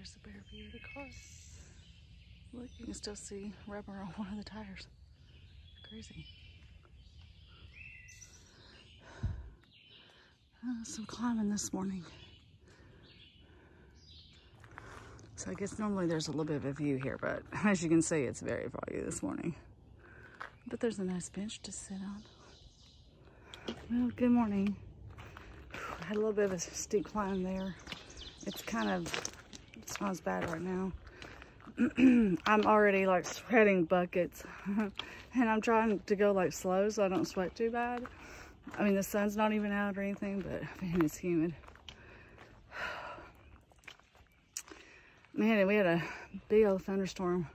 There's the bare view of the car. Look, you can still see rubber on one of the tires. Crazy. Some climbing this morning. So I guess normally there's a little bit of a view here, but as you can see, it's very foggy this morning. But there's a nice bench to sit on. Well, good morning. I had a little bit of a steep climb there. It's not as bad right now. I'm already like sweating buckets and I'm trying to go like slow so I don't sweat too bad. I mean, the sun's not even out or anything, but man, it's humid. Man, we had a big old thunderstorm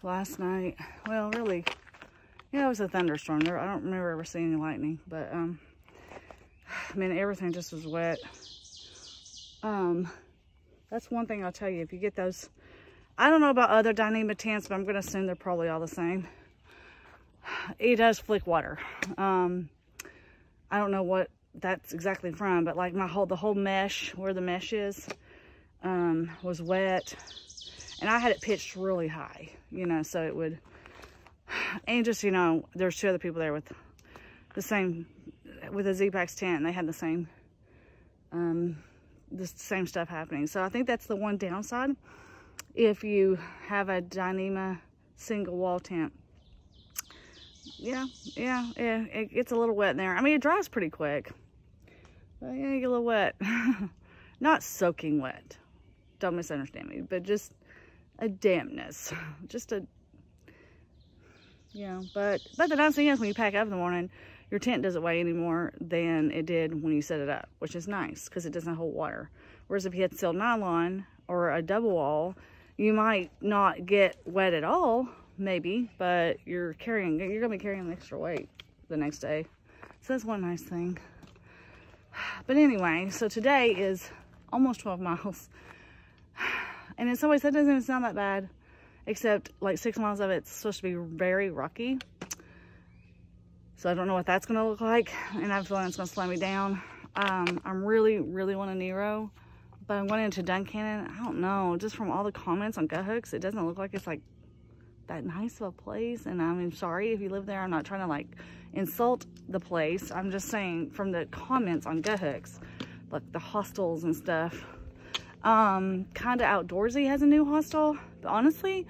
last night. Well, really, yeah, it was a thunderstorm. I don't remember ever seeing any lightning, but I mean, everything just was wet. That's one thing I'll tell you. If you get those, I don't know about other Dyneema tents, but I'm going to assume they're probably all the same. It does flick water. I don't know what that's exactly from, but like the whole mesh, where the mesh is, was wet. And I had it pitched really high, you know, so it would, and just, you know, there's two other people there with the same, with a Z-Pax tent, and they had the same stuff happening. So I think that's the one downside if you have a Dyneema single wall tent. Yeah, it gets a little wet in there. I mean, it dries pretty quick, but yeah, you get a little wet. Not soaking wet, don't misunderstand me, but just a dampness, just a, you know, but the nice thing is when you pack up in the morning, your tent doesn't weigh any more than it did when you set it up, which is nice because it doesn't hold water. Whereas if you had sealed nylon or a double wall, you might not get wet at all, maybe, but you're gonna be carrying an extra weight the next day. So that's one nice thing. But anyway, so today is almost 12 miles. And in some ways that doesn't even sound that bad, except like 6 miles of it's supposed to be very rocky. So I don't know what that's gonna look like, and I have a feeling it's gonna slow me down. I'm really wanting Nero, but I'm going into Duncannon. I don't know, just from all the comments on gut hooks, it doesn't look like it's like that nice of a place. And I mean, sorry if you live there, I'm not trying to like insult the place. I'm just saying from the comments on gut hooks, like the hostels and stuff. Kind of Outdoorsy has a new hostel, but honestly,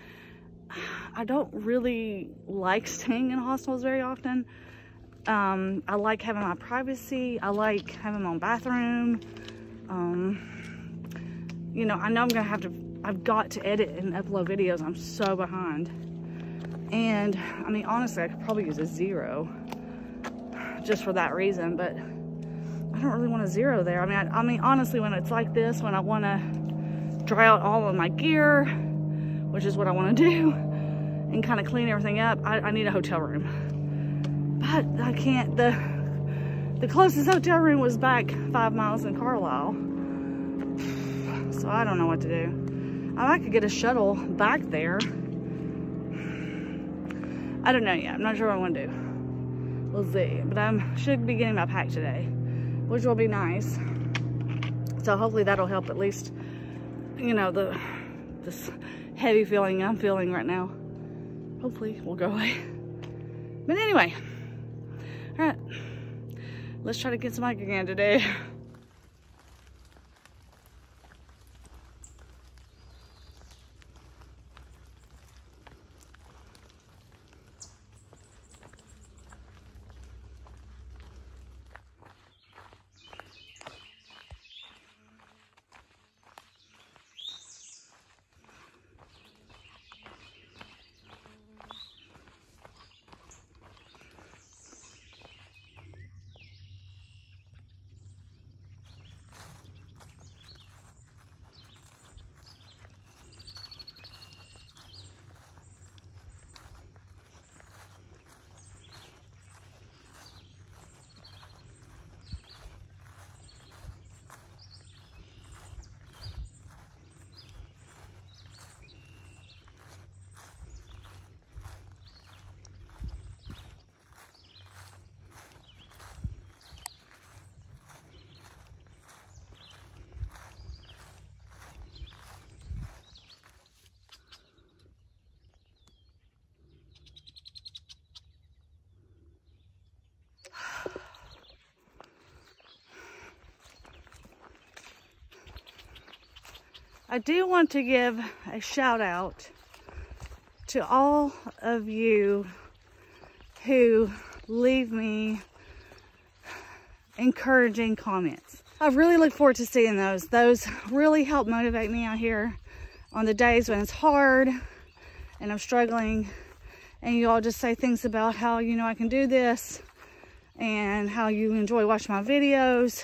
I don't really like staying in hostels very often. I like having my privacy. I like having my own bathroom. You know, I know I've got to edit and upload videos. I'm so behind. And I mean, honestly, I could probably use a zero just for that reason, but I don't really want a zero there. I mean, honestly, when it's like this, when I want to dry out all of my gear, which is what I want to do, and kind of clean everything up, I need a hotel room. But I can't, the closest hotel room was back 5 miles in Carlisle. So I don't know what to do. I could get a shuttle back there. I don't know yet. I'm not sure what I want to do. We'll see. But I should be getting my pack today, which will be nice. So hopefully that'll help at least, you know, this heavy feeling I'm feeling right now. Hopefully will go away. But anyway, all right, let's try to get some hiking again today. I do want to give a shout out to all of you who leave me encouraging comments. I really look forward to seeing those. Those really help motivate me out here on the days when it's hard and I'm struggling, and you all just say things about how, you know, I can do this and how you enjoy watching my videos.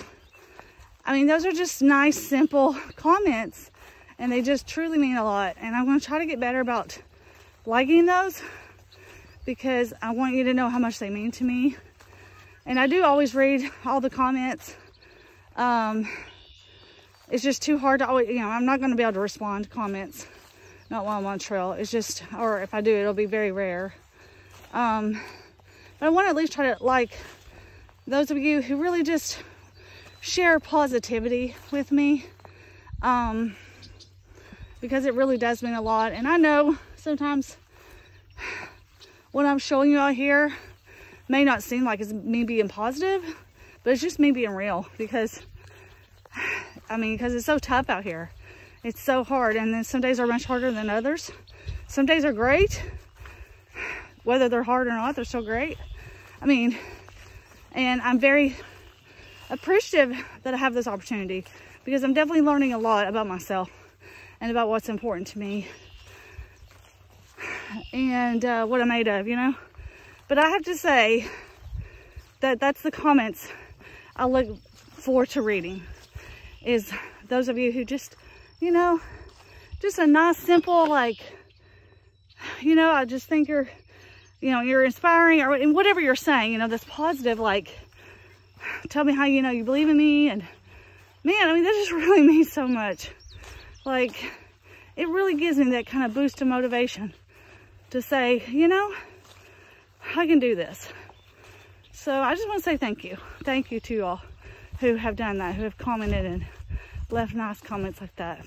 I mean, those are just nice, simple comments, and they just truly mean a lot. And I'm going to try to get better about liking those, because I want you to know how much they mean to me. And I do always read all the comments. It's just too hard to always, you know, I'm not going to be able to respond to comments, not while I'm on trail. It's just, or if I do, it'll be very rare. But I want to at least try to like those of you who really just share positivity with me, because it really does mean a lot. And I know sometimes what I'm showing you out here may not seem like it's me being positive, but it's just me being real, because I mean, because it's so tough out here. It's so hard, and then some days are much harder than others. Some days are great. Whether they're hard or not, they're still great. I mean, and I'm very appreciative that I have this opportunity, because I'm definitely learning a lot about myself and about what's important to me and what I'm made of, you know. But I have to say that that's the comments I look forward to reading, is those of you who just, you know, just a nice, simple, like, you know, I just think you're, you know, you're inspiring, or in whatever you're saying, you know, that's positive, like, tell me how, you know, you believe in me. And man, I mean, that just really means so much. Like, it really gives me that kind of boost of motivation to say, you know, I can do this. So I just want to say thank you. Thank you to you all who have done that, who have commented and left nice comments like that.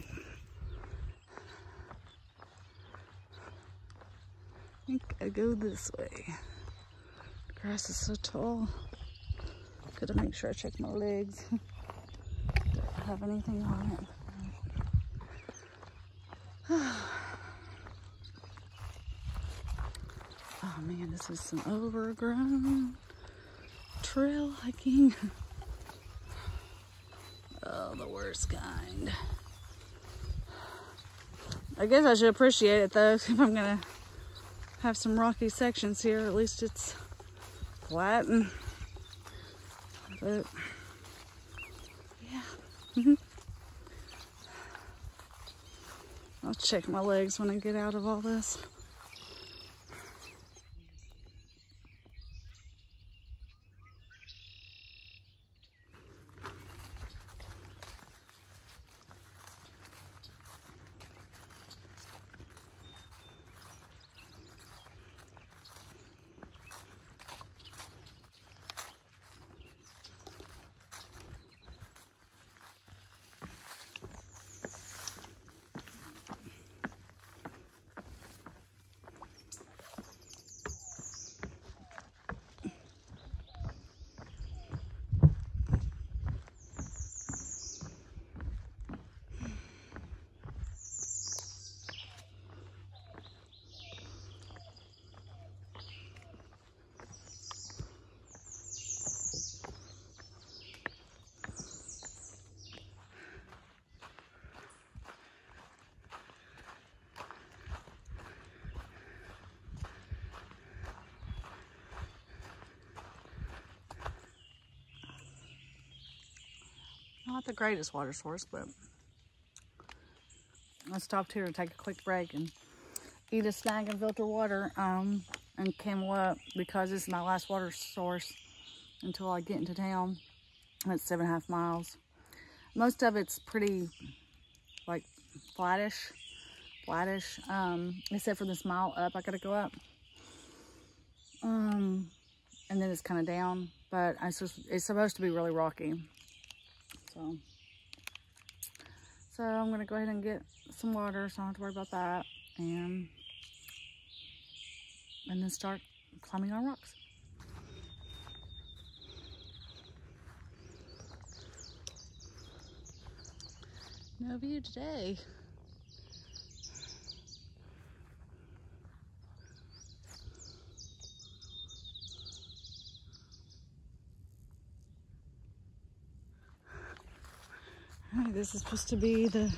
I think I go this way. The grass is so tall. Gotta make sure I check my legs. Don't have anything on it. Oh man, this is some overgrown trail hiking. Oh, the worst kind. I guess I should appreciate it though, if I'm gonna have some rocky sections here. At least it's flat, and but yeah. I'll check my legs when I get out of all this. Not the greatest water source, but I stopped here to take a quick break and eat a snack and filter water, and came up because this is my last water source until I get into town. It's 7.5 miles. Most of it's pretty like flattish, except for this mile up I gotta go up, and then it's kind of down, but it's supposed to be really rocky. So I'm gonna go ahead and get some water, so I don't have to worry about that, and then start climbing on rocks. No view today. Alright, this is supposed to be the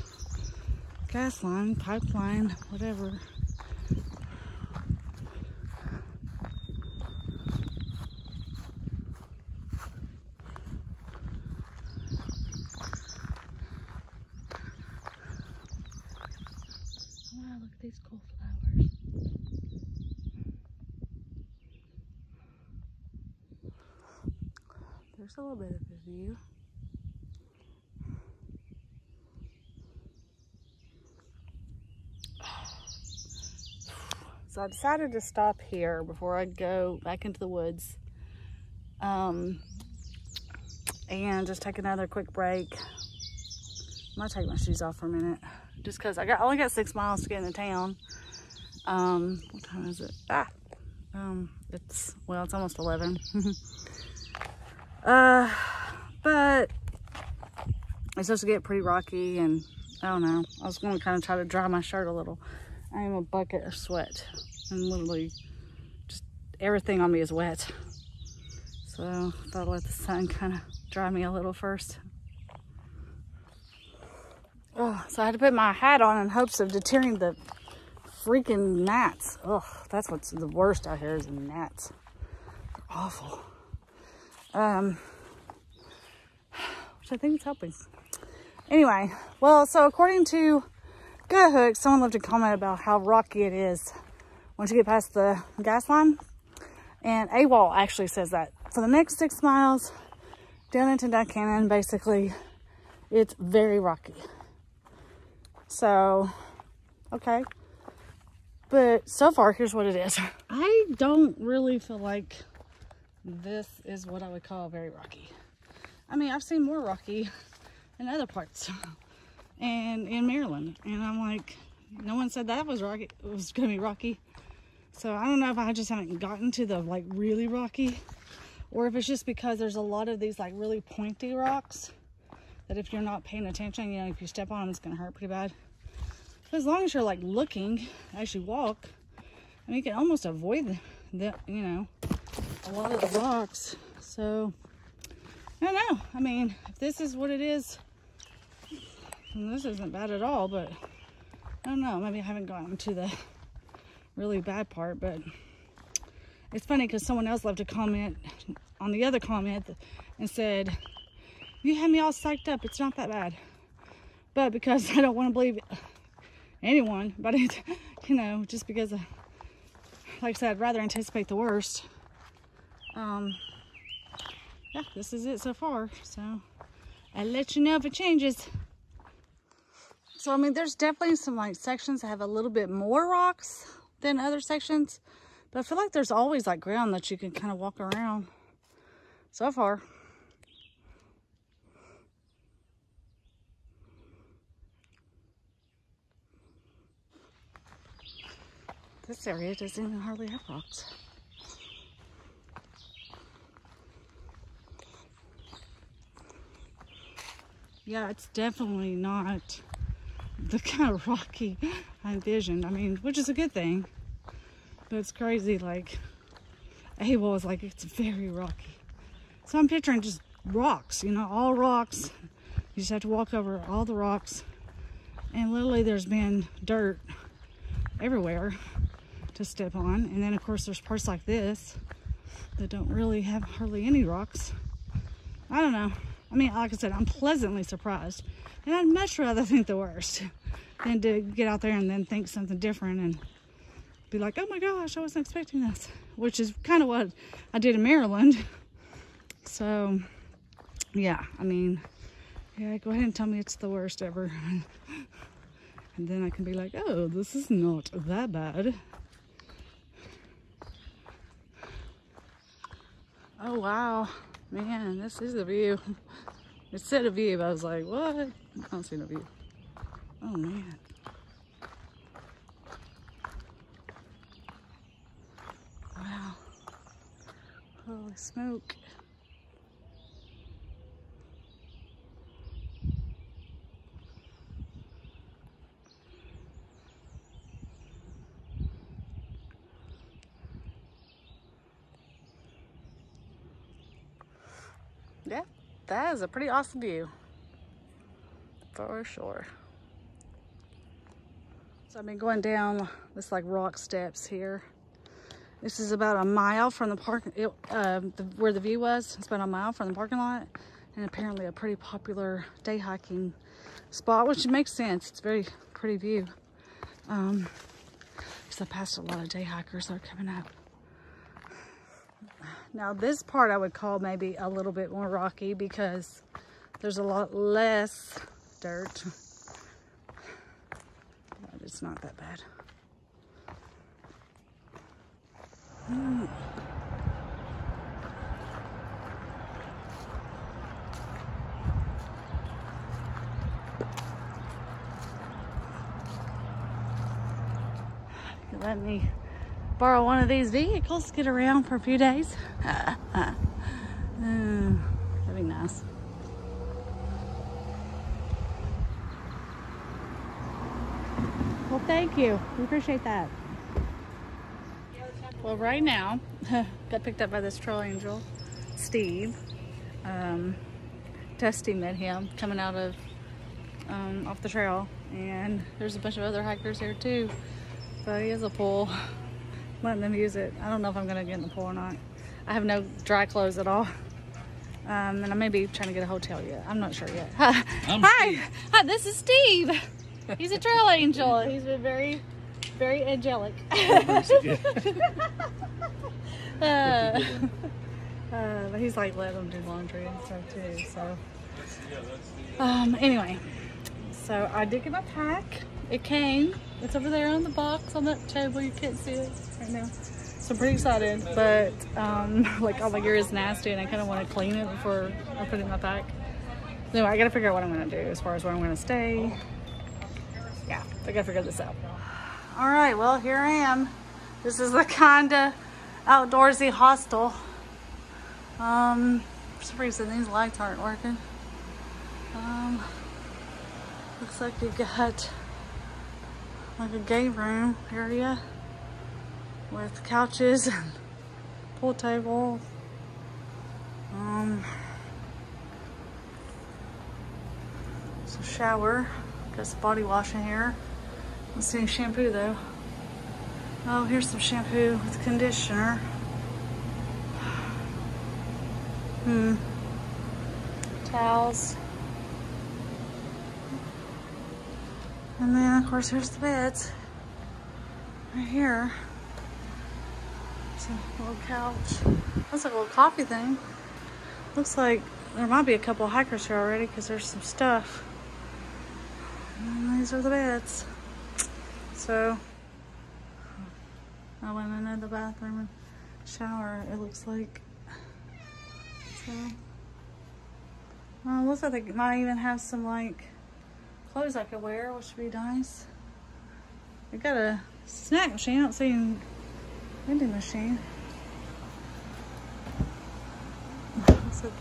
gas line, pipeline, whatever. Wow, look at these cool flowers. There's a little bit of a view. So I decided to stop here before I go back into the woods, and just take another quick break. I'm gonna take my shoes off for a minute, just because I only got 6 miles to get into town. What time is it? It's almost 11. But it's supposed to get pretty rocky, and I don't know. I was going to kind of try to dry my shirt a little. I am a bucket of sweat, and literally just everything on me is wet. So I thought I'd let the sun kind of dry me a little first. Oh, so I had to put my hat on in hopes of deterring the freaking gnats. Oh, that's what's the worst out here is the gnats. They're awful. Which I think is helping. Anyway, well, so according to Hook, someone left a comment about how rocky it is once you get past the gas line. And AWOL actually says that for the next 6 miles down into Duck Canyon, basically, it's very rocky. So, okay. But so far, here's what it is. I don't really feel like this is what I would call very rocky. I mean, I've seen more rocky in other parts. And in Maryland, and I'm like, no one said that was rocky. It was gonna be rocky. So I don't know if I just haven't gotten to the like really rocky, or if it's just because there's a lot of these like really pointy rocks that if you're not paying attention, you know, if you step on them, it's gonna hurt pretty bad. But as long as you're like looking as you walk, I mean, you can almost avoid the you know, a lot of the rocks. So I don't know. I mean, if this is what it is. And this isn't bad at all, but I don't know. Maybe I haven't gotten to the really bad part, but it's funny because someone else left a comment on the other comment and said, "You had me all psyched up. It's not that bad." But because I don't want to believe anyone, but it, you know, just because, like I said, I'd rather anticipate the worst. Yeah, this is it so far. So I'll let you know if it changes. So, I mean, there's definitely some, like, sections that have a little bit more rocks than other sections. But I feel like there's always, like, ground that you can kind of walk around so far. This area doesn't even hardly have rocks. Yeah, it's definitely not the kind of rocky I envisioned. I mean, which is a good thing. But it's crazy, like, AWOL is like, it's very rocky. So I'm picturing just rocks, you know, all rocks. You just have to walk over all the rocks. And literally there's been dirt everywhere to step on. And then, of course, there's parts like this that don't really have hardly any rocks. I don't know. I mean, like I said, I'm pleasantly surprised. And I'd much rather think the worst than to get out there and then think something different and be like, oh my gosh, I wasn't expecting this. Which is kind of what I did in Maryland. So, yeah, I mean, yeah, go ahead and tell me it's the worst ever. And then I can be like, oh, this is not that bad. Oh, wow. Man, this is the view. It said a view, but I was like, what? I don't see no view. Oh, man. Wow. Holy smoke. Yeah, that is a pretty awesome view. For sure. So I've been going down this like rock steps here. This is about a mile from the park, where the view was. It's about a mile from the parking lot, and apparently a pretty popular day hiking spot, which makes sense. It's a very pretty view. Because I passed a lot of day hikers that are coming up. Now this part I would call maybe a little bit more rocky because there's a lot less dirt. But it's not that bad. Let me borrow one of these vehicles to get around for a few days. That'd be nice. Well, thank you. We appreciate that. Well, right now, got picked up by this trail angel, Steve. Dusty met him coming out of off the trail, and there's a bunch of other hikers here too. But he has a pool, letting them use it. I don't know if I'm gonna get in the pool or not. I have no dry clothes at all. And I may be trying to get a hotel yet. I'm not sure yet. Hi, this is Steve. He's a trail angel. He's been very, very angelic. But he's like letting them do laundry and stuff too. So, anyway, so I did get my pack. It came. It's over there on the box on that table. You can't see it right now. So I'm pretty excited, but like all my gear is nasty and I kind of want to clean it before I put it in my pack. Anyway, I got to figure out what I'm going to do as far as where I'm going to stay. Yeah, I got to figure this out. All right, well, here I am. This is the Kinda Outdoorsy hostel. For some reason, these lights aren't working. Looks like you got like a game room area with couches and pool table. It's a shower. Got some body wash in here. I don't see any shampoo though. Oh, here's some shampoo with conditioner. Towels. And then, of course, here's the beds. Right here. It's a little couch. Looks like a little coffee thing. Looks like there might be a couple of hikers here already because there's some stuff. And these are the beds. So, I went into the bathroom and shower, it looks like. So, it looks like they might even have some like clothes I could wear, which would be nice. They got a snack machine. I don't see a vending machine. Looks like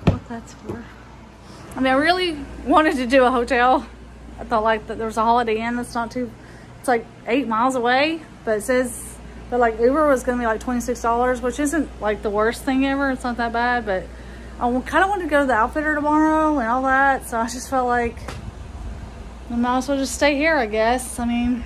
what that's for. I mean, I really wanted to do a hotel. I thought like that there was a Holiday Inn that's not too, it's like 8 miles away, but it says that like Uber was gonna be like $26, which isn't like the worst thing ever. It's not that bad, but I kind of wanted to go to the Outfitter tomorrow and all that, so I just felt like I might as well just stay here, I guess. I mean,